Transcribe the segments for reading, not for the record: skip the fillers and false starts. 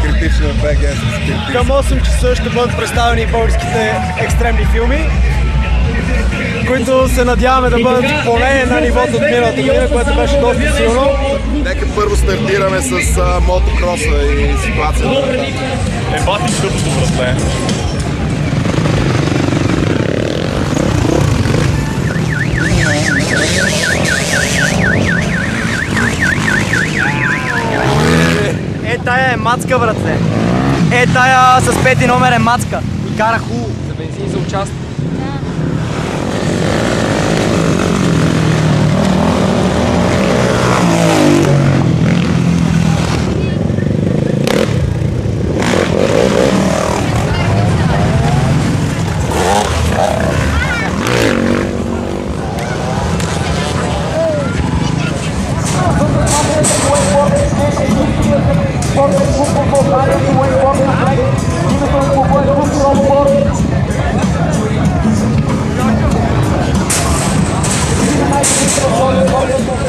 критична БГ с критична. Към 8 часа ще бъдат представени българските екстремни филми, които се надяваме да бъдат поне на нивото от миналата година, което беше доста силно. Нека първо стартираме с мотокроса и ситуацията. Бати тъпото, братле. Тая е мацка, братле. Тая с 5 номер е мацка. И кара хубаво. За бензин и за участие.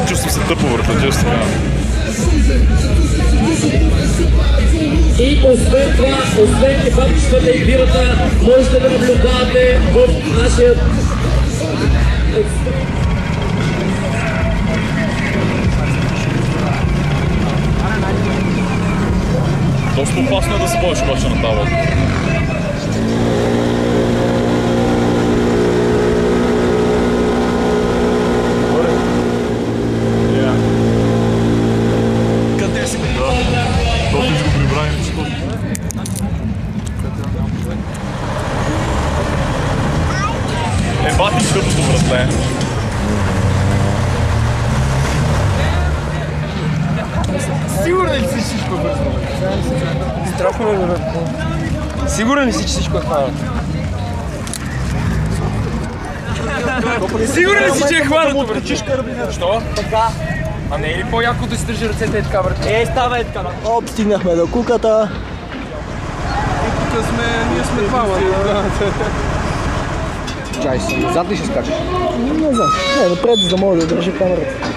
Чувствам се тъпо, върта, чувствам. И освен това, освен кебабчетата и бирата, можете да наблюдавате в нашия Доста опасно е да се водиш обаче на тази вода. Къде си? Точно си го прибрани. Бати тъпото, братле. Сигурен ли си всичко е бързо? Страшно е, бе. Сигурен ли си, че всичко е хванато? Сигурен ли си, че е хванато, бе? Що? Така. А не е ли по-яко да си държи ръцете и така, брат? Става е така. Оп, стигнахме до куката. И тук сме, ние сме двама. Чай си, назад ли ще скачаш? Не знам. Не, напред, за да мога да държа камерата.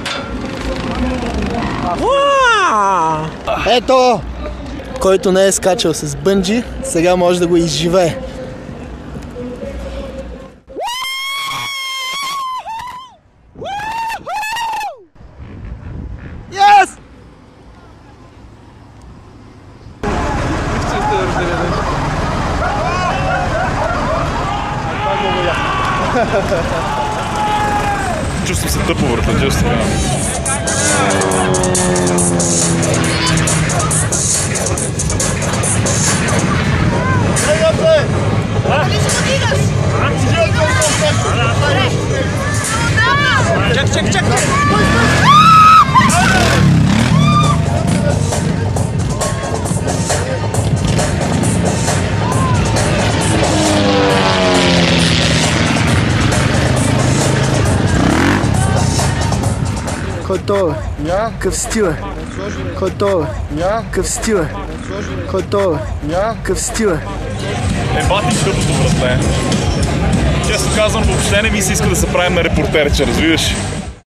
Ето! Който не е скачал с бънджи, сега може да го изживее. Yes! Чувствам се тъпо, върта, чувствам. Чак! Който къв стил е? Който къв стил е? Който къв стил е? Бати тъпото, братле. Честно казвам, въобще не ми се иска да се правим репортерче, разбираш?